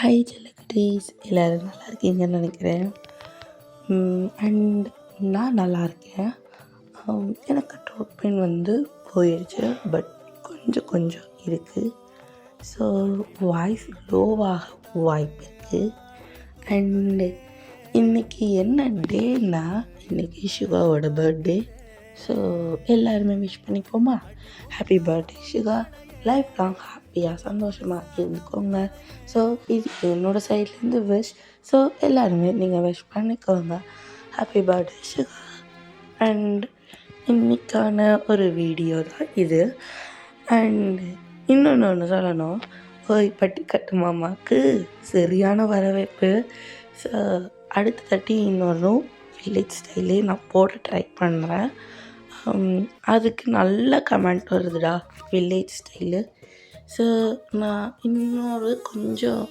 Hi செல்லக்குட்டீஸ், எல்லோரும் நல்லா இருக்கீங்கன்னு நினைக்கிறேன். அண்ட் நான் நல்லா இருக்கேன். எனக்கு த்ரோட் பெயின் போயிடுச்சு, பட் கொஞ்சம் கொஞ்சம் இருக்குது. ஸோ வாய்ஸ் லோவாக வாய்ப்பு இருக்குது. அண்டு இன்றைக்கி என்ன டேன்னா, இன்றைக்கி சுகாவோட பர்த்டே. ஸோ எல்லாருமே விஷ் பண்ணிப்போமா? ஹாப்பி பர்த்டே சுகா, லைஃப் லாங் ஹாப்பியாக சந்தோஷமாக இருந்துக்கோங்க. ஸோ இது என்னோடய சைட்லேருந்து விஷ். ஸோ எல்லாருமே நீங்கள் விஷ் பண்ணிக்கோங்க. Happy birthday Suga. அண்ட் இன்னைக்கான ஒரு வீடியோ தான் இது. அண்ட் இன்னொன்று சொல்லணும், ஓய் பட்டிக்காட்டு மாமாவுக்கு சரியான வரவேற்பு. ஸோ அடுத்த தட்டி இன்னொரு வில்லேஜ் ஸ்டைலே நான் போட ட்ரை பண்ணுறேன். அதுக்கு நல்ல கமெண்ட் வருதுடா, வில்லேஜ் ஸ்டைலு. ஸோ நான் இன்னொரு கொஞ்சம்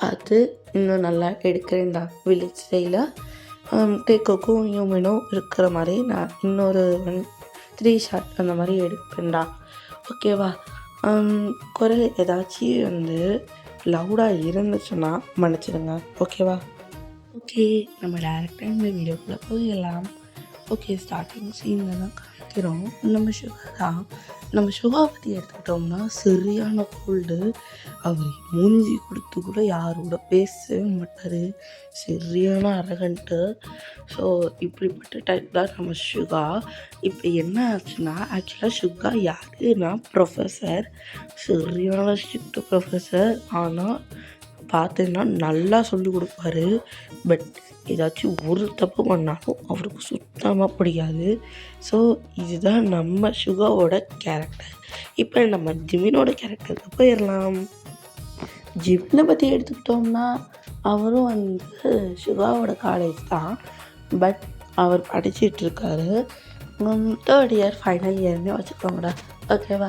பார்த்து இன்னும் நல்லா எடுக்கிறேன்டா வில்லேஜ் ஸ்டைலாக. டேக்கோக்கும் ஹியூமனும் இருக்கிற மாதிரி நான் இன்னொரு 3 ஷாட் அந்த மாதிரி எடுப்பேன்டா. ஓகேவா? குரல் ஏதாச்சும் லவுடாக இருந்துச்சுன்னா மன்னிச்சிடுங்க. ஓகேவா? ஓகே, நம்ம டேரெக்டாக இந்த வீடியோக்குள்ளே போயிடலாம். ஓகே, ஸ்டார்டிங் சீனில் தான் காமிக்கிறோம். நம்ம சுகா பற்றி எடுத்துக்கிட்டோம்னா சரியான கோல்டு. அவர் மூஞ்சி கொடுத்து கூட யாரோட பேசவே மாட்டார், சரியான அரகண்ட்டு. ஸோ இப்படிப்பட்ட டைப் தான் நம்ம சுகா. இப்போ என்ன ஆச்சுன்னா, ஆக்சுவலாக சுகா யாருன்னா ப்ரொஃபஸர், சரியான ஸ்ட்ரிக்ட் ப்ரொஃபஸர். ஆனால் பார்த்தீங்கன்னா நல்லா சொல்லிக் கொடுப்பாரு. பட் ஏதாச்சும் ஒரு தப்பு பண்ணாலும் அவருக்கு சுத்தமாக பிடிக்காது. ஸோ இதுதான் நம்ம சுகாவோட கேரக்டர். இப்போ நம்ம ஜிமினோட கேரக்டருக்கு போயிடலாம். ஜிமினை பற்றி எடுத்துக்கிட்டோம்னா, அவரும் சுகாவோட காலேஜ் தான். பட் அவர் படிச்சிட்ருக்காரு. 3rd இயர் ஃபைனல் இயர்னே வச்சுக்கோங்கடா. ஓகேவா?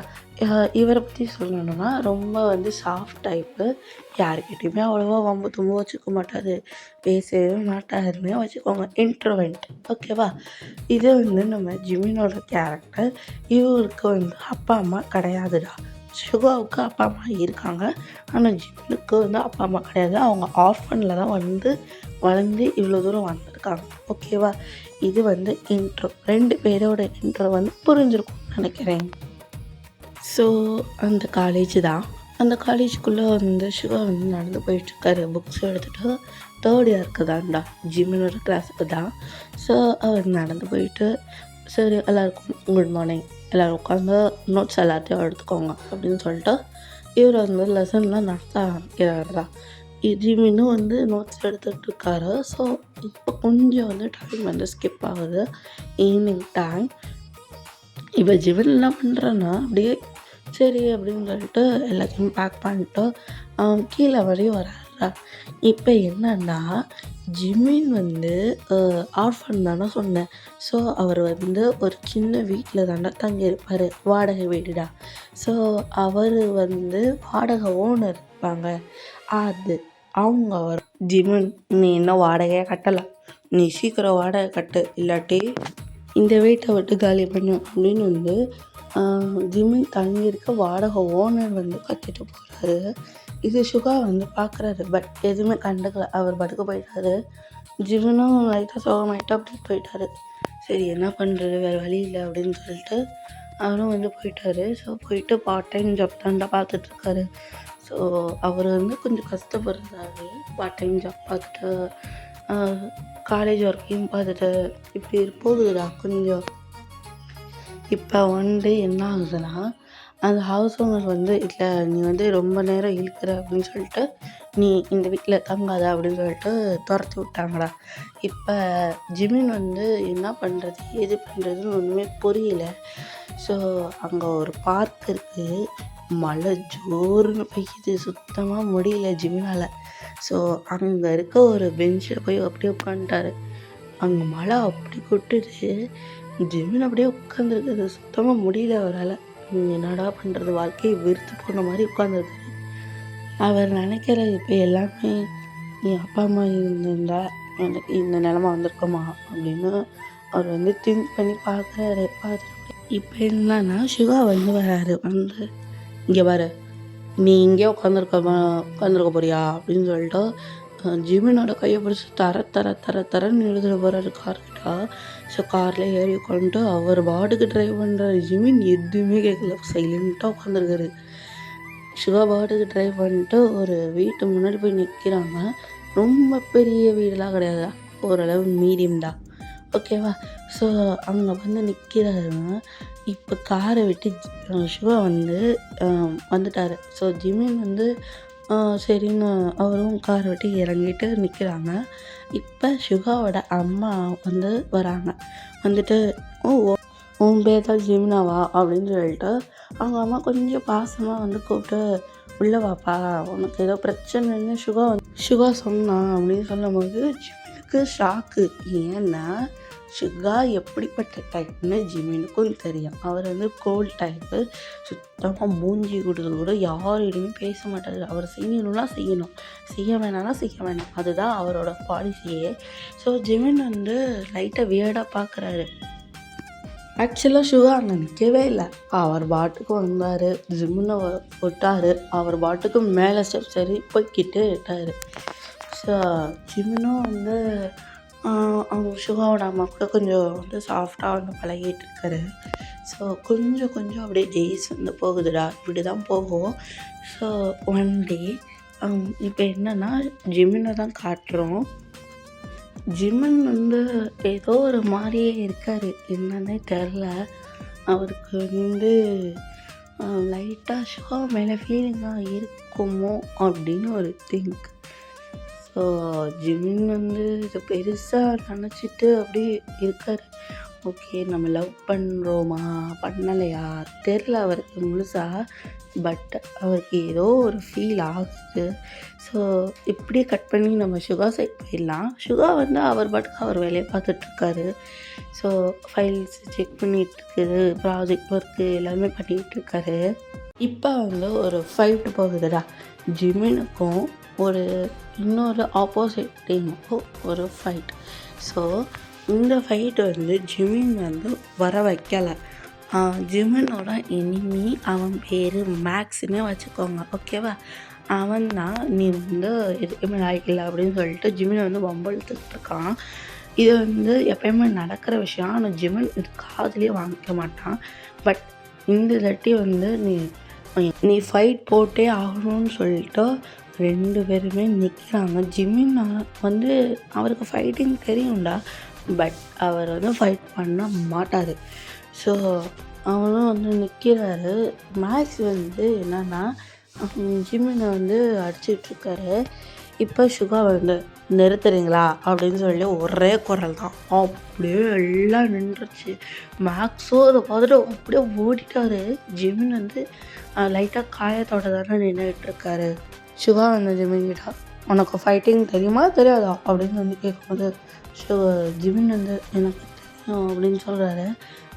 இவரை பற்றி சொல்லணுன்னா ரொம்ப சாஃப்ட் டைப்பு. யாருக்கிட்டையுமே அவ்வளோவா வம்பு தும்பு வச்சுக்க மாட்டார், பேசவே மாட்டாருன்னே வச்சுக்கோங்க. இன்ட்ரோவெண்ட். ஓகேவா? இது நம்ம ஜிமினோட கேரக்டர். இவருக்கு அப்பா அம்மா கிடையாதுடா. சுகாவுக்கு அப்பா அம்மா இருக்காங்க, ஆனால் ஜிமினுக்கு அப்பா அம்மா கிடையாது. அவங்க ஆர்ஃபனில் தான் வளர்ந்து இவ்வளோ தூரம் வந்திருக்காங்க. ஓகேவா? இது இன்ட்ரோ. 2 பேரோட இன்ட்ரோ புரிஞ்சிருக்கும்னு நினைக்கிறேன். ஸோ அந்த காலேஜ் தான். அந்த காலேஜுக்குள்ளே சுகா நடந்து போயிட்டுருக்காரு, புக்ஸ் எடுத்துகிட்டு. 3rd இயருக்கு தான்டா, ஜிமினோட கிளாஸுக்கு தான். ஸோ அவர் நடந்து போயிட்டு, சரி எல்லாருக்கும் குட் மார்னிங், எல்லோரும் உட்காந்து நோட்ஸ் எல்லாத்தையும் எடுத்துக்கோங்க அப்படின்னு சொல்லிட்டு இவர் லெசன்லாம் நடத்த ஆரம்பிக்கிறாருடா. ஜிமினும் நோட்ஸ் எடுத்துகிட்ருக்காரு. ஸோ இப்போ கொஞ்சம் டைம் ஸ்கிப் ஆகுது, ஈவினிங் டைம். இப்போ ஜிமின் என்ன பண்ணுறேன்னா, அப்படியே சரி அப்படின்னு சொல்லிட்டு எல்லாத்தையும் பேக் பண்ணிட்டு கீழே வரையும் வராருடா. இப்போ என்னன்னா, ஜிமின் ஆர்ஃபன் தானே சொன்னேன். ஸோ அவர் ஒரு சின்ன வீட்டில் தானே தங்கியிருப்பார், வாடகை வீடுடா. ஸோ அவர் வாடகை ஓனர் இருப்பாங்க, அது அவங்க ஜிமின், நீ இன்னும் வாடகையை கட்டலை, நீ சீக்கிரம் வாடகை கட்டு, இல்லாட்டி இந்த வீட்டை விட்டு காலி பண்ணு அப்படின்னு ஜிமின் தங்கியிருக்க வாடகை ஓனர் கத்திட்டு போகிறாரு. இது சுகா பார்க்குறாரு. பட் எதுவுமே கண்டுக்கல, அவர் படுக்க போயிட்டாரு. ஜிமினும் லைட்டாக சோகமாயிட்டு அப்படி போயிட்டாரு. சரி என்ன பண்ணுறது, வேறு வழி இல்லை அப்படின்னு சொல்லிட்டு அவரும் போயிட்டாரு. ஸோ போயிட்டு பார்ட் டைம் ஜாப் தாண்டா பார்த்துட்ருக்காரு. ஸோ அவர் கொஞ்சம் கஷ்டப்படுறாரு. பார்ட் டைம் ஜாப் பார்த்துட்டு காலேஜ் ஒர்க்கையும் பார்த்துட்டு இப்படி போகுதுடா கொஞ்சம். இப்போ என்ன ஆகுதுன்னா, அந்த ஹவுஸ் ஓனர் இல்லை நீ ரொம்ப நேரம் இழுக்கிற அப்படின்னு சொல்லிட்டு, நீ இந்த வீட்டில் தங்காத அப்படின்னு சொல்லிட்டு துரத்தி விட்டாங்கடா. இப்போ ஜிமின் என்ன பண்ணுறது ஏது பண்ணுறதுன்னு ஒன்றுமே புரியல. ஸோ அங்கே ஒரு பார்க் இருக்குது, மழை ஜோருன்னு பெய்யுது, சுத்தமாக முடியல ஜிமினால். ஸோ அங்கே இருக்க ஒரு பெஞ்சில் போய் அப்படியே உட்காந்துட்டாரு. அங்கே மழை அப்படி கொட்டுது, ஜிமின் அப்படியே உட்காந்துருக்குது, சுத்தமாக முடியல அவரால். என்னடா பண்ணுறது, வாழ்க்கையை வெறுத்து போன மாதிரி உட்காந்துருக்காரு. அவர் நினைக்கிறது இப்போ எல்லாமே, நீ அப்பா அம்மா இருந்திருந்தா எனக்கு இந்த நிலமை வந்திருக்குமா அப்படின்னு அவர் திங்க் பண்ணி பார்க்குறாரு. பார்த்துட்டு இப்போ என்னன்னா, சுகா வராரு. இங்கே வர நீ இங்கேயே உட்காந்துருக்க போறியா அப்படின்னு சொல்லிட்டு ஜிமினோட கையை பிடிச்சி தரன்னு எழுதுகிற போகிறாரு கார்கிட்ட. ஸோ காரில் ஏறி உட்காந்துட்டு அவர் பாட்டுக்கு ட்ரைவ் பண்ணுறாரு. ஜிமின் எதுவுமே கேட்கல, சைலண்ட்டாக உட்காந்துருக்காரு. சுகா பாட்டுக்கு ட்ரைவ் பண்ணிட்டு ஒரு வீட்டு முன்னாடி போய் நிற்கிறாங்க. ரொம்ப பெரிய வீடெலாம் கிடையாது, ஓரளவு மீடியம் தான், ஓகேவா. ஸோ அங்கே வந்து நிற்கிறாருங்க. இப்போ காரை விட்டு சுகா வந்து வந்துட்டார். ஸோ ஜிமின் வந்து சரின்னு அவரும் காரை விட்டு இறங்கிட்டு நிற்கிறாங்க. இப்போ சுகாவோட அம்மா வந்து வராங்க. வந்துட்டு உன் பேர் தான் ஜிமினாவா அப்படின்னு சொல்லிட்டு அவங்க அம்மா கொஞ்சம் பாசமாக வந்து கூப்பிட்டு உள்ளே வாப்பா, உனக்கு ஏதோ பிரச்சனைன்னு சுகா சொன்னான் அப்படின்னு சொல்லும்போது ஜிமினுக்கு ஷாக்கு. ஏன்னா சுகா எப்படிப்பட்ட டைப்னு ஜிமினுக்கும் தெரியும். அவர் வந்து கோல்ட் டைப்பு, சுத்தமாக மூஞ்சி கொடுத்து கூட யாரிடையுமே பேச மாட்டார். அவர் செய்யணும்னா செய்யணும், செய்ய வேணாம்னா செய்ய வேணாம், அதுதான் அவரோட பாலிசியே. ஸோ ஜிமின் வந்து லைட்டாக வியர்டாக பார்க்குறாரு. ஆக்சுவலாக சுகா அங்கே நிற்கவே இல்லை. அவர் பாட்டுக்கு வந்தார், ஜிம்முனை விட்டார், அவர் பாட்டுக்கு மேலே ஸ்டெப் சரி போய்கிட்டே விட்டார். ஸோ ஜிம்முனும் வந்து அவங்க சுகாவோட அம்மா கூட கொஞ்சம் வந்து சாஃப்டாக வந்து பழகிட்டு இருக்காரு. ஸோ கொஞ்சம் அப்படியே டேஸ் வந்து போகுதுடா, இப்படி தான் போகும். ஸோ ஒன் டே இப்போ என்னென்னா ஜிம்முனை தான் காட்டுறோம். ஜிமின் வந்து ஏதோ ஒரு மாதிரியே இருக்கார், என்னன்னே தெரில. அவருக்கு வந்து லைட்டாக சுகா மேலே ஃபீலிங்காக இருக்குமோ அப்படின்னு ஒரு திங்க். ஸோ ஜிமின் வந்து இதை பெருசாக நினச்சிட்டு அப்படியே இருக்கார். ஓகே, நம்ம லவ் பண்ணுறோமா பண்ணலையா தெரில அவருக்கு முழுசாக, பட் அவருக்கு ஏதோ ஒரு ஃபீல் ஆகுது. ஸோ இப்படியே கட் பண்ணி நம்ம சுகா சைட் போயிடலாம். சுகா வந்து அவர் பாட்டுக்கு அவர் வேலையை பார்த்துட்ருக்காரு. ஸோ ஃபைல்ஸ் செக் பண்ணிகிட்ருக்குது, ப்ராஜெக்ட் ஒர்க்கு எல்லாமே பண்ணிகிட்ருக்காரு. இப்போ வந்து ஒரு ஃபைட்டு போகுதுடா, ஜிமினுக்கும் இன்னொரு ஆப்போசிட் டீமுக்கும் ஒரு ஃபைட். ஸோ இந்த ஃபைட்டு வந்து ஜிமின் வந்து வர வைக்கலை. ஜிமினோட எனிமி அவன் பேர் மேக்ஸ்னே வச்சுக்கோங்க, ஓகேவா. அவன் தான் நீ வந்து எதுவுமே லாய்க்கில்லை அப்படின்னு சொல்லிட்டு ஜிமினை வந்து வம்பழுத்துட்ருக்கான். இது வந்து எப்பயுமே நடக்கிற விஷயம், ஆனால் ஜிமின் இது காதுலேயே வாங்கிக்க மாட்டான். பட் இந்த தட்டி வந்து நீ ஃபைட் போட்டே ஆகணும்னு சொல்லிட்டு 2 பேருமே நிற்கிறாங்க. ஜிமின் வந்து அவருக்கு ஃபைட்டிங் தெரியும்டா, பட் அவர் வந்து ஃபைட் பண்ண மாட்டார். ஸோ அவரும் வந்து நிற்கிறாரு. மேக்ஸ் வந்து என்னென்னா ஜிமினை வந்து அடிச்சிட்ருக்காரு. இப்போ சுகா வந்து நிறுத்துறீங்களா அப்படின்னு சொல்லி ஒரே குரல் தான், அப்படியே எல்லாம் நின்றுச்சு. மேக்ஸோ அதை பார்த்துட்டு அப்படியே ஓடிட்டார். ஜிமின் வந்து லைட்டாக காயத்தோட தானே நின்றுட்டுருக்காரு. சுகா வந்து ஜிமின்கிட்ட உனக்கு ஃபைட்டிங் தெரியுமா தெரியாதா அப்படின்னு வந்து கேட்கும்போது ஜிமின் வந்து எனக்கு தெரியும் அப்படின்னு சொல்கிறாரு.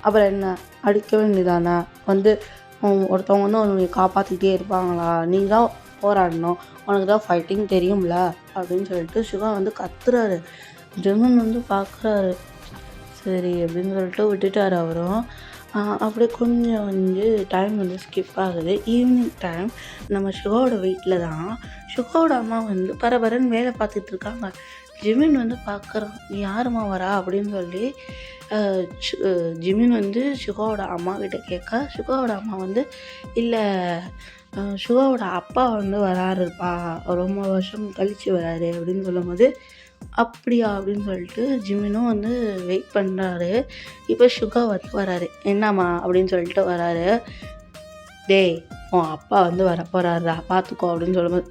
அப்புறம் என்ன அடிக்க வேண்டியதானே, வந்து ஒருத்தவங்க வந்து உன்னை காப்பாற்றிக்கிட்டே இருப்பாங்களா, நீ தான் போராடணும், உனக்கு தான் ஃபைட்டிங் தெரியும்ல அப்படின்னு சொல்லிட்டு சுகா வந்து கத்துறாரு. ஜிமின் வந்து பார்க்குறாரு, சரி அப்படின்னு சொல்லிட்டு விட்டுட்டார் அவரும். அப்படியே கொஞ்சம் வந்து டைம் வந்து ஸ்கிப் ஆகுது. ஈவினிங் டைம் நம்ம சுகாவோட வீட்டில் தான் சுகாவோட அம்மா வந்து பரபரன்னு வேலை பார்த்துட்ருக்காங்க. ஜிமின் வந்து பார்க்குறான், யாரும்மா வரா அப்படின்னு சொல்லி ஜிமின் வந்து சுகாவோட அம்மா கிட்ட கேட்க, சுகாவோட அம்மா வந்து இல்லை சுகாவோட அப்பா வந்து வராருப்பா, ரொம்ப வருஷம் கழித்து வராரு அப்படின்னு சொல்லும்போது அப்படியா அப்படின்னு சொல்லிட்டு ஜிமினும் வந்து வெயிட் பண்ணுறாரு. இப்போ சுகா வந்து வராரு, என்னம்மா அப்படின்னு சொல்லிட்டு வராரு. டேய் உன் அப்பா வந்து வரப்போறாருடா பார்த்துக்கோ அப்படின்னு சொல்லும்போது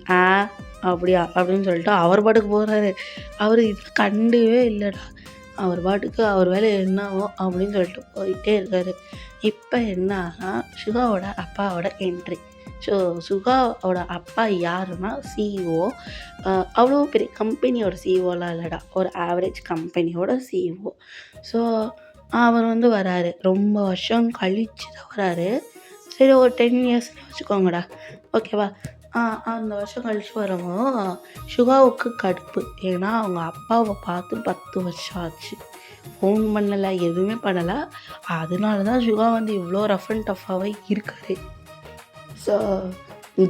அப்படியா அப்படின்னு சொல்லிட்டு அவர் பாட்டுக்கு போகிறாரு. அவர் இது கண்டுவே இல்லைடா, அவர் பாட்டுக்கு அவர் வேலை என்னவோ அப்படின்னு சொல்லிட்டு போயிட்டே இருக்காரு. இப்போ என்னன்னா சுகாவோட அப்பாவோட என்ட்ரி. ஸோ சுகாவோட அப்பா யாருன்னா சிஇஓ. அவ்வளோ பெரிய கம்பெனியோட சிஇஓலாம் இல்லைடா, ஒரு ஆவரேஜ் கம்பெனியோட சிஇஓ. ஸோ அவர் வந்து வராரு, ரொம்ப வருஷம் கழிச்சு தான் வராரு. சரி ஒரு 10 இயர்ஸ்னு வச்சுக்கோங்கடா, ஓகேவா. அந்த வருஷம் கழிச்சு வரவும் சுகாவுக்கு கடுப்பு. ஏன்னா அவங்க அப்பாவை பார்த்து 10 வருஷம் ஆச்சு, ஃபோன் பண்ணலை, எதுவுமே பண்ணலை. அதனால தான் சுகா வந்து இவ்வளோ ரஃப் அண்ட் டஃப்பாகவே இருக்காரு. ஸோ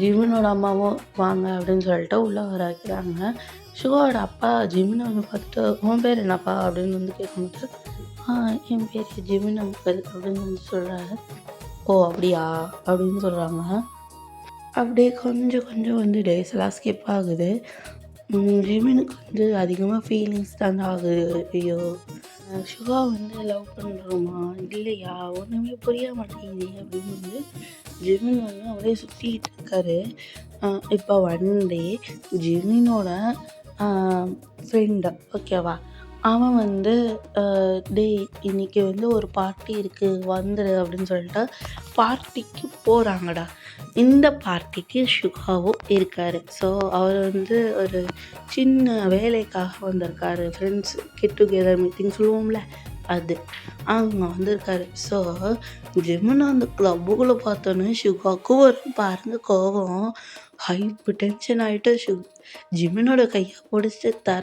ஜிமினோட அம்மாவும் வாங்க அப்படின்னு சொல்லிட்டு உள்ளே வர வைக்கிறாங்க. சிவாவோட அப்பா ஜிமினை வந்து பார்த்துட்டு உன் பேர் என்னப்பா அப்படின்னு வந்து கேட்கும்போது என் பேர் ஜிமின் அங்கிள் அப்படின்னு வந்து சொல்கிறாரு. ஓ அப்படியா அப்படின்னு சொல்கிறாங்க. அப்படியே கொஞ்சம் கொஞ்சம் வந்து டேஸ் எல்லாம் ஸ்கிப் ஆகுது. ஜிமினுக்கு வந்து அதிகமாக ஃபீலிங்ஸ் தாங்க ஆகுது. ஐயோ சுகா வந்து லவ் பண்ணுறோமா இல்லையா ஒன்றுமே புரிய மாட்டேங்குது அப்படின்னு வந்து ஜிமின் வந்து அப்படியே சுற்றிக்கிட்டு இருக்காரு. இப்போ ஒன் டே ஜிமினோட ஃப்ரெண்டு ஓகேவா, அவன் வந்து டேய் இன்னைக்கு வந்து ஒரு பார்ட்டி இருக்குது வந்துடு அப்படின்னு சொல்லிட்டு பார்ட்டிக்கு போகிறாங்கடா. இந்த பார்ட்டிக்கு சுகாவும் இருக்கார். ஸோ அவர் வந்து ஒரு சின்ன வேலைக்காக வந்திருக்காரு. ஃப்ரெண்ட்ஸ் கெட் டுகெதர் மீட்டிங் சொல்லுவோம்ல அது அங்கே வந்திருக்காரு. ஸோ ஜிமினை அந்த கிளப்புக்குள்ளே பார்த்தோன்னே சுகாவுக்கு வரும் பாருங்க கோபம். ஹைப்பு டென்ஷன் ஆகிட்டு ஜிமினோட கையை பிடிச்சிட்டு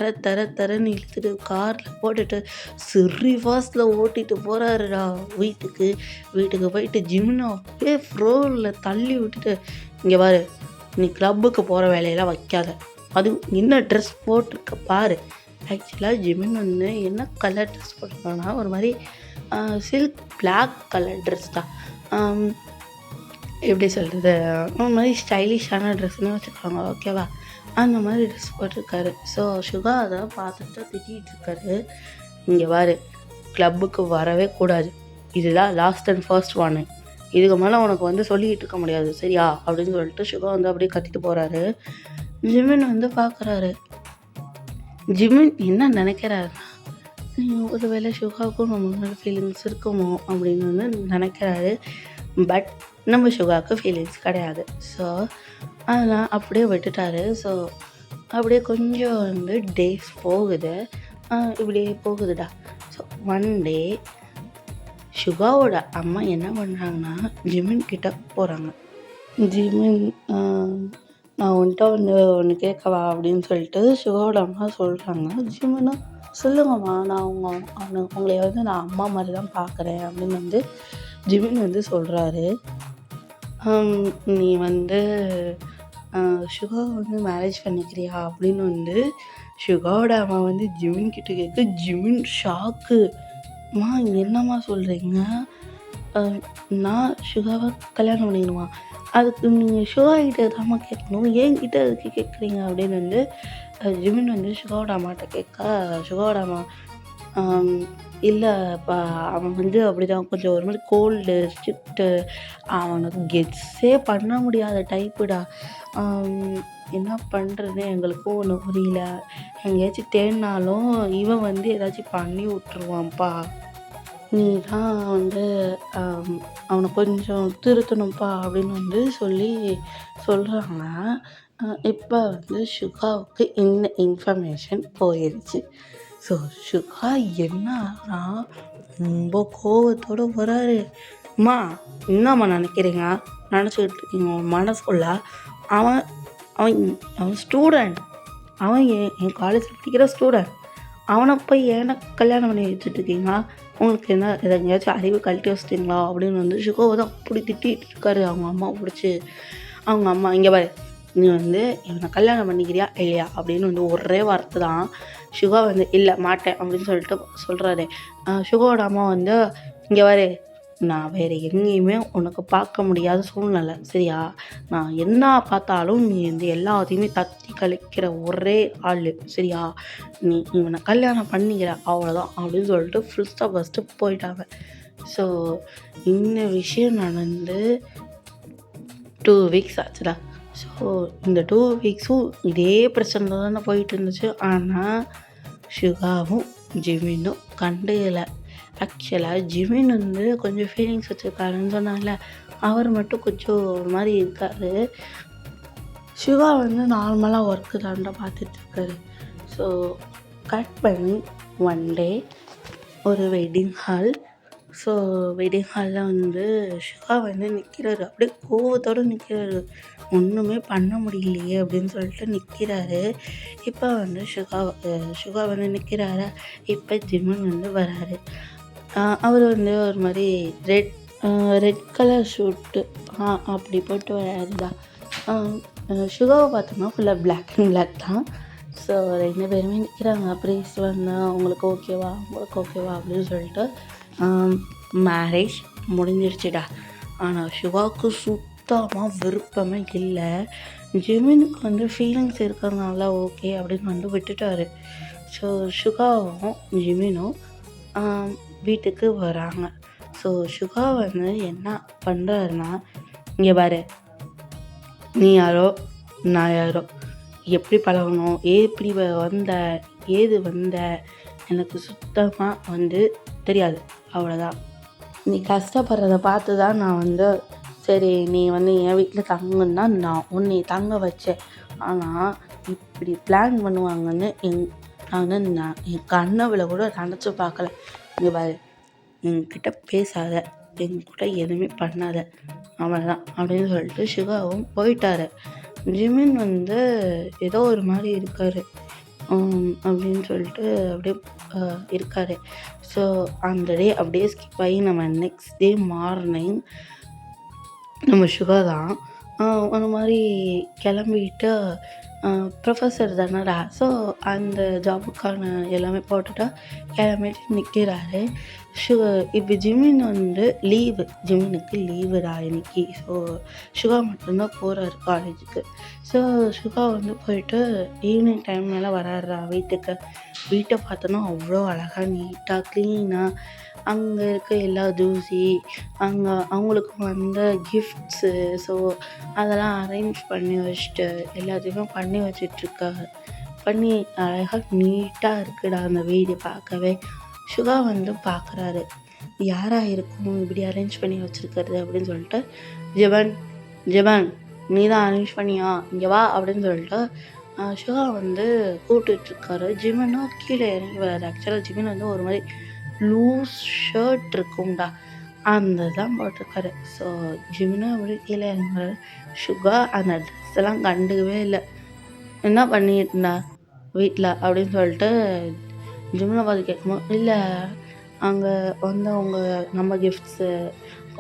தரன்னு இழுத்துட்டு காரில் போட்டுட்டு சிறி ஃபாஸ்ட்டில் ஓட்டிகிட்டு போகிறாருடா வீட்டுக்கு போயிட்டு ஜிமினை அப்படியே ஃப்ளோரில் தள்ளி விட்டுட்டு இங்கே பாரு நீ கிளப்புக்கு போகிற வேலையெல்லாம் வைக்காத, அதுவும் என்ன ட்ரெஸ் போட்டிருக்க பாரு. ஆக்சுவலாக ஜிமின் வந்து என்ன கலர் ட்ரெஸ் போட்டிருக்காங்கன்னா ஒரு மாதிரி சில்க் பிளாக் கலர் ட்ரெஸ் தான். எப்படி சொல்கிறது, ஒரு மாதிரி ஸ்டைலிஷான ட்ரெஸ்ன்னு வச்சுருக்காங்க ஓகேவா, அந்த மாதிரி ட்ரெஸ் போட்டிருக்காரு. ஸோ சுகா அதை பார்த்துட்டு திட்டிகிட்டு இருக்காரு. இங்கே பாரு கிளப்புக்கு வரவே கூடாது, இதுதான் லாஸ்ட் அண்ட் ஃபர்ஸ்ட் வார்னிங், இதுக்கு மேலே உனக்கு வந்து சொல்லிக்கிட்டு இருக்க முடியாது சரியா அப்படின்னு சொல்லிட்டு சுகா வந்து அப்படியே கத்திட்டு போகிறாரு. ஜிமின் வந்து பார்க்குறாரு. ஜிமின் என்ன நினைக்கிறாருன்னா ஒரு வேளை சுகாவுக்கும் நம்ம ஃபீலிங்ஸ் இருக்குமோ அப்படின்னு வந்து நினைக்கிறாரு. பட் நம்ம சுகாவுக்கு ஃபீலிங்ஸ் கிடையாது. ஸோ அதெல்லாம் அப்படியே விட்டுட்டாரு. ஸோ அப்படியே கொஞ்சம் வந்து டேஸ் போகுது, இப்படியே போகுதுடா. ஸோ ஒன் டே சுகாவோட அம்மா என்ன பண்ணுறாங்கன்னா ஜிமின் கிட்ட போகிறாங்க. ஜிமின் நான் வந்துட்டு ஒன்று கேட்கவா அப்படின்னு சொல்லிட்டு சுகாவோட அம்மா சொல்கிறாங்க. ஜிமினா சொல்லுங்கம்மா, நான் உங்களை வந்து நான் அம்மா மாதிரி தான் பார்க்குறேன் அப்படின்னு வந்து ஜிமின் வந்து சொல்கிறாரு. நீ வந்து சுகா வந்து மேரேஜ் பண்ணிக்கிறியா அப்படின்னு வந்து சுகாவோட அம்மா வந்து ஜிமின் கிட்ட கேட்க ஜிமின் ஷாக்கு. அம்மா என்னம்மா சொல்கிறீங்க, நான் சுகாவை கல்யாணம் பண்ணிக்கணுமா, அதுக்கு நீங்கள் சுகா கிட்டே தாம்மா கேட்கணும், ஏன்கிட்ட அதுக்கு கேட்குறீங்க அப்படின்னு வந்து ஜிமின் வந்து சுகாவோட அம்மாட்ட கேட்க சுகாவோட அம்மா இல்லைப்பா அவன் வந்து அப்படி தான் கொஞ்சம் ஒரு மாதிரி கோல்டு ஸ்ட்ரிக்ட்டு, அவனுக்கு கெட்ஸே பண்ண முடியாத டைப்புடா, என்ன பண்ணுறது எங்களுக்கும் ஒன்றும் புரியல, எங்கேயாச்சும் தேடினாலும் இவன் வந்து ஏதாச்சும் பண்ணி விட்ருவான்ப்பா, நீ தான் வந்து அவனை கொஞ்சம் திருத்தணும்ப்பா அப்படின்னு வந்து சொல்கிறாங்க. இப்போ வந்து சுகாவுக்கு இந்த இன்ஃபர்மேஷன் போயிடுச்சு. ஸோ சுகா என்னன்னா ரொம்ப கோவத்தோடு வராரு. அம்மா என்னம்மா நினைக்கிறீங்க, நினச்சிக்கிட்டு இருக்கீங்க மனசுக்குள்ள, அவன் அவன் அவன் ஸ்டூடெண்ட், அவன் என் காலேஜில் படிக்கிற ஸ்டூடெண்ட், அவனை போய் ஏன்னா கல்யாணம் பண்ணி வச்சுட்ருக்கீங்க, உங்களுக்கு என்ன எங்கேயாச்சும் அறிவு கழட்டி வச்சிட்டிங்களா அப்படின்னு வந்து சுகாவை தான் அப்படி திட்டிகிட்டு இருக்காரு அவங்க அம்மா பிடிச்சி. அவங்க அம்மா இங்கே பாரு நீ வந்து இவனை கல்யாணம் பண்ணிக்கிறியா இல்லையா அப்படின்னு வந்து ஒரே வார்த்தை தான். சுகா வந்து இல்லை மாட்டேன் அப்படின்னு சொல்லிட்டு சொல்கிறாரு. சுகாவோட அம்மா வந்து இங்கே பாரு நான் வேறு எங்கேயுமே உனக்கு பார்க்க முடியாத சூழ்நிலை சரியா, நான் என்ன பார்த்தாலும் நீ வந்து எல்லாத்தையுமே தத்தி கழிக்கிற ஒரே ஆள் சரியா, நீ இவனை கல்யாணம் பண்ணிக்கிற அவ்வளோதான் அப்படின்னு சொல்லிட்டு ஃபஸ்ட்டு போயிட்டாங்க. ஸோ இந்த விஷயம் நடந்து 2 வீக்ஸ் ஆச்சுடா. ஸோ இந்த 2 வீக்ஸும் இதே பிரச்சனை தானே போயிட்டு இருந்துச்சு. ஆனால் சுகாவும் ஜிமினும் கண்டுக்கலை. ஆக்சுவலாக ஜிமின் வந்து கொஞ்சம் ஃபீலிங்ஸ் வச்சுருக்காருன்னு சொன்னால, அவர் மட்டும் கொஞ்சம் ஒரு மாதிரி இருக்கார். சுகா வந்து நார்மலாக ஒர்க்கு தாண்டா பார்த்துட்ருக்காரு. ஸோ கட் பண்ணி ஒன் டே ஒரு வெட்டிங் ஹால். ஸோ வெட்டிங் ஹாலில் வந்து சுகா வந்து நிற்கிறாரு, அப்படியே கோவத்தோடு நிற்கிறாரு, ஒன்றுமே பண்ண முடியலையே அப்படின்னு சொல்லிட்டு நிற்கிறாரு. இப்போ வந்து சுகா வந்து நிற்கிறாரு. இப்போ ஜிமின் வந்து வராரு. அவர் வந்து ஒரு மாதிரி ரெட் கலர் ஷூட்டு அப்படி போட்டு வராருடா. சுகாவை பார்த்தோம்னா ஃபுல்லாக பிளாக் அண்ட் பிளாக் தான். ஸோ 2 பேருமே நிற்கிறாங்க. ப்ரீஸ்ட் வந்து உங்களுக்கு ஓகேவா உங்களுக்கு ஓகேவா அப்படின்னு சொல்லிட்டு மேரேஜ் முடிஞ்சிருச்சுடா. ஆனால் சுகாவுக்கு சுத்தமாக விருப்பமே இல்லை. ஜிமினுக்கு வந்து ஃபீலிங்ஸ் இருக்கிறதுனால ஓகே அப்படின்னு வந்து விட்டுட்டாரு. ஸோ சுகாவும் ஜிமினும் வீட்டுக்கு வராங்க. ஸோ சுகா வந்து என்ன பண்ணுறாருன்னா, இங்கே பாரு, நீ யாரோ நான் யாரோ, எப்படி பழகணும், எப்படி வந்த ஏது வந்த எனக்கு சுத்தமாக வந்து தெரியாது, அவ்வளோதான். நீ கஷ்டப்படுறத பார்த்து தான் நான் வந்து சரி நீ வந்து என் வீட்டில் தங்குன்னா நான் உன்னை தங்க வச்சேன். ஆனால் இப்படி பிளான் பண்ணுவாங்கன்னு நான் என் கனவுல கூட நினச்சி பார்க்கல. இங்கே பாரு, என்கிட்ட பேசாத, என்கிட்ட எதுவுமே பண்ணாத, அவ்வளோதான் அப்படின்னு சொல்லிட்டு சுகாவும் போயிட்டார். ஜிமின் வந்து ஏதோ ஒரு மாதிரி இருக்கார் அப்படின்னு சொல்லிட்டு அப்படியே இருக்கார். ஸோ அந்த டே அப்படியே ஸ்கிப் ஆகி நம்ம நெக்ஸ்ட் டே மார்னிங் நம்ம சுகா தான் அந்த மாதிரி கிளம்பிட்டு ப்ரொஃபஸர் தானடா, ஸோ அந்த ஜாபுக்கான எல்லாமே போட்டுட்டா கிளம்பிட்டு நிற்கிறாரு. இப்போ ஜிமின் வந்து ஜிமினுக்கு லீவுடா இன்னைக்கு. ஸோ சுகா மட்டும்தான் போகிறாரு காலேஜுக்கு. ஸோ சுகா வந்து போயிட்டு ஈவினிங் டைம்லாம் வராருடா வீட்டை பார்த்தோன்னா அவ்வளோ அழகாக நீட்டாக க்ளீனாக, அங்கே இருக்க எல்லா தூசி, அங்கே அவங்களுக்கு வந்த கிஃப்ட்ஸு, ஸோ அதெல்லாம் அரேஞ்ச் பண்ணி வச்சுட்டு எல்லாத்தையுமே பண்ணி வச்சிட்ருக்காங்க. பண்ணி அழகாக நீட்டாக இருக்குடா அந்த வீடு பார்க்கவே. சுகா வந்து பார்க்குறாரு, யாராக இருக்கும் இப்படி அரேஞ்ச் பண்ணி வச்சுருக்கிறது அப்படின்னு சொல்லிட்டு, ஜெபன் நீ தான் அரேஞ்ச் பண்ணியா, இங்கே வா அப்படின்னு சொல்லிட்டு சுகா வந்து கூப்பிட்டுட்ருக்காரு. ஜிமனும் கீழே இறங்கி வராது. ஆக்சுவலாக ஜிமன் வந்து ஒரு மாதிரி லூஸ் ஷர்ட் இருக்கும்டா, அந்த தான் போட்டிருக்காரு. ஸோ ஜிமினும் அப்படி கீழே இறங்குறாரு. சுகா அந்த ட்ரெஸ் எல்லாம் கண்டுக்கவே இல்லை. என்ன பண்ணிட்டுருந்தா வீட்டில் அப்படின்னு சொல்லிட்டு ஜிமினை பார்த்து கேட்கும்போது, இல்லை அங்கே வந்து அவங்க நம்ம கிஃப்ட்ஸு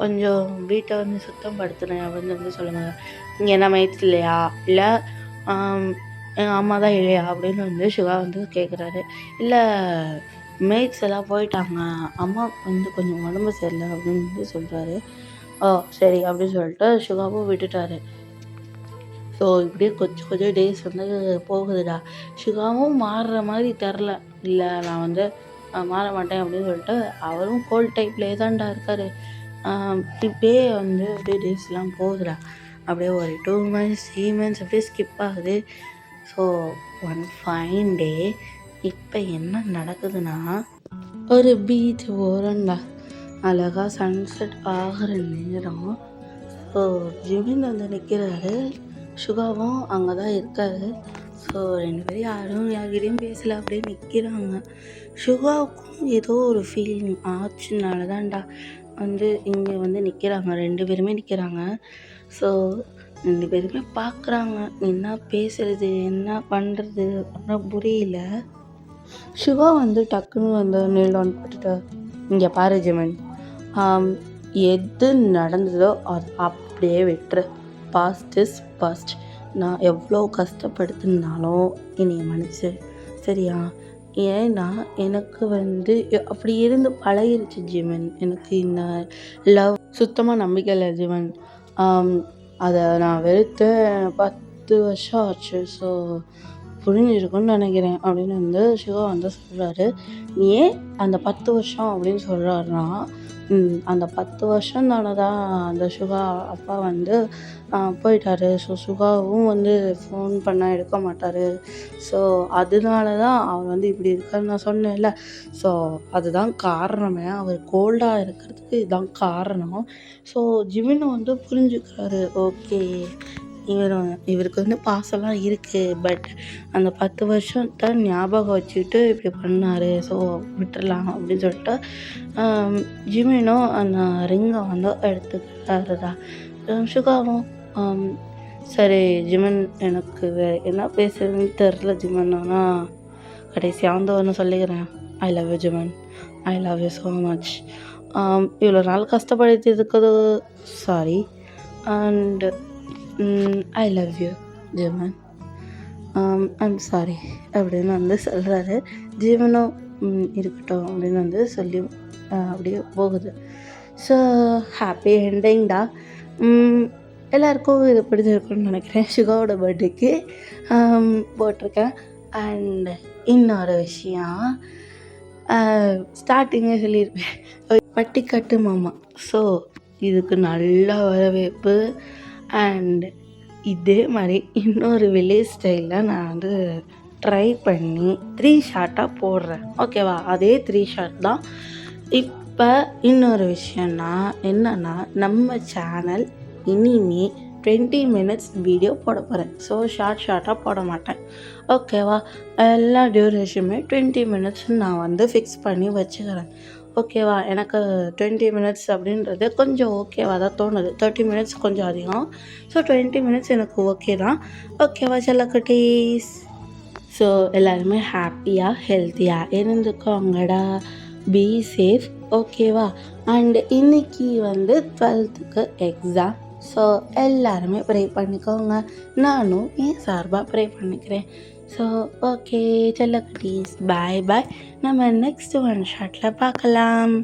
கொஞ்சம் வீட்டை வந்து சுத்தம் படுத்துனேன் அப்படின்னு வந்து சொல்லுவாங்க. இங்கே என்ன மைட்ஸ் இல்லையா, இல்லை எங்கள் அம்மா தான் இல்லையா அப்படின்னு வந்து சுகா வந்து கேட்குறாரு. இல்லை மேட்ஸ் எல்லாம் போயிட்டாங்க, அம்மாவுக்கு வந்து கொஞ்சம் உடம்பு சரியில்லை அப்படின்னு வந்து சொல்கிறாரு. ஓ சரி அப்படின்னு சொல்லிட்டு சுகாவும் விட்டுட்டாரு. ஸோ இப்படியே கொஞ்சம் டேஸ் வந்து போகுதுடா. சுகாவும் மாறுற மாதிரி தெரில. இல்லை நான் வந்து மாற மாட்டேன் அப்படின்னு சொல்லிட்டு அவரும் கோல்ட் டைப்லேயே தான்டா இருக்கார். இப்படியே வந்து அப்படியே டேஸ்லாம் போகுதுடா. அப்படியே ஒரு 2 months 3 months அப்படியே ஸ்கிப் ஆகுது. ஸோ ஒன் ஃபைன் டே இப்போ என்ன நடக்குதுன்னா, ஒரு பீச் ஓரம்டா, அழகாக சன்செட் ஆகிற நேரம். ஸோ ஜிமின் வந்து நிற்கிறாரு, சுகாவும் அங்கே தான் இருக்காரு. ஸோ 2 பேரும் யார்கிட்டையும் பேசலை, அப்படியே நிற்கிறாங்க. சுகாவுக்கும் ஏதோ ஒரு ஃபீலிங் ஆச்சுனால தான்டா வந்து இங்கே வந்து நிற்கிறாங்க. 2 பேருமே நிற்கிறாங்க. ஸோ 2 பேருமே பார்க்குறாங்க, என்ன பேசுறது என்ன பண்ணுறது அப்படின்னு புரியல. சுகா வந்து டக்குன்னு வந்து நீல் டவுன் போட்டுட்டு, இங்கே பாரு ஜிமின், எது நடந்ததோ அது அப்படியே விட்டுரு. Past is past. நான் எவ்வளோ கஷ்டப்படுத்தினாலும் என்னை மன்னிச்சு சரியா? ஏன்னா எனக்கு வந்து அப்படி இருந்து பழகிருச்சு ஜிமின். எனக்கு இந்த லவ் சுத்தமாக நம்பிக்கை இல்லை ஜிமின். அதை நான் வெறுத்து 10 வருஷம் ஆச்சு. ஸோ புரிஞ்சிருக்குன்னு நினைக்கிறேன் அப்படின்னு வந்து சிவா வந்து சொல்கிறாரு. ஏன் அந்த 10 வருஷம் அப்படின்னு சொல்கிறாருன்னா, அந்த 10 வருஷம் தானே தான் அந்த சுகா அப்பா வந்து போயிட்டார். ஸோ சுகாவும் வந்து ஃபோன் பண்ணால் எடுக்க மாட்டார். ஸோ அதனால தான் அவர் வந்து இப்படி இருக்காருன்னு நான் சொன்னேன்ல. ஸோ அதுதான் காரணமே, அவர் கோல்டாக இருக்கிறதுக்கு இதுதான் காரணம். ஸோ ஜிமின் வந்து புரிஞ்சுக்கிறாரு, ஓகே இவருக்கு வந்து பாசம்லாம் இருக்குது, பட் அந்த 10 வருஷம் தான் ஞாபகம் வச்சுக்கிட்டு இப்படி பண்ணார், ஸோ விட்டுடலாம் அப்படின்னு சொல்லிட்டு ஜிமினும் அந்த ரிங்கை வந்து எடுத்துக்கிறாருடா. சுகாவும் சரி ஜிமின், எனக்கு என்ன பேசுறதுன்னு தெரில ஜிமின், ஆனால் கடைசியாக வந்து ஒன்று சொல்லிக்கிறேன், I love you Jimin, I love you so much. இவ்வளோ நாள் கஷ்டப்படுத்தி இருக்கிறது sorry. And I love you Jeevan, I'm sorry அப்படின்னு வந்து சொல்கிறாரு. ஜீவனும் இருக்கட்டும் அப்படின்னு வந்து சொல்லி அப்படியே போகுது. ஸோ ஹாப்பி எண்டிங்டா. எல்லாருக்கும் இது பிடிச்சிருக்குன்னு நினைக்கிறேன். சிகாவோட பர்த்டேக்கு போட்டிருக்கேன். அண்ட் இன்னொரு விஷயம், ஸ்டார்டிங்கே சொல்லியிருப்பேன், பட்டிக்காட்டு மாமா. ஸோ இதுக்கு நல்ல வரவேற்பு. அண்ட் இதே மாதிரி இன்னொரு வில்லேஜ் ஸ்டைலில் நான் வந்து ட்ரை பண்ணி 3 ஷார்ட்டாக போடுறேன். ஓகேவா? அதே 3 ஷார்ட் தான். இப்போ இன்னொரு விஷயம்னா என்னென்னா, நம்ம சேனல் இனிமே 20 மினிட்ஸ் வீடியோ போட போகிறேன். ஸோ ஷார்ட்டாக போட மாட்டேன். ஓகேவா? எல்லா டியூரேஷனுமே 20 மினிட்ஸ்ன்னு நான் வந்து ஃபிக்ஸ் பண்ணி வச்சுக்கிறேன். ஓகேவா? எனக்கு 20 மினிட்ஸ் அப்படின்றது கொஞ்சம் ஓகேவாக தான் தோணுது. 30 மினிட்ஸ் கொஞ்சம் அதிகம். ஸோ 20 மினிட்ஸ் எனக்கு ஓகே தான். ஓகேவா செல்லக்குட்டீஸ்? ஸோ எல்லாருமே ஹாப்பியாக ஹெல்த்தியாக இருந்துக்கோங்கடா. Be safe. ஓகேவா? அண்ட் இன்னைக்கு வந்து 12th எக்ஸாம். ஸோ எல்லாருமே ப்ரே பண்ணிக்கோங்க. நானும் என் சார்பாக ப்ரே பண்ணிக்கிறேன். ஸோ ஓகே செல்லக்குட்டீஸ், பாய் பாய். நம்ம நெக்ஸ்ட் ஒன் ஷாட்டில் பார்க்கலாம்.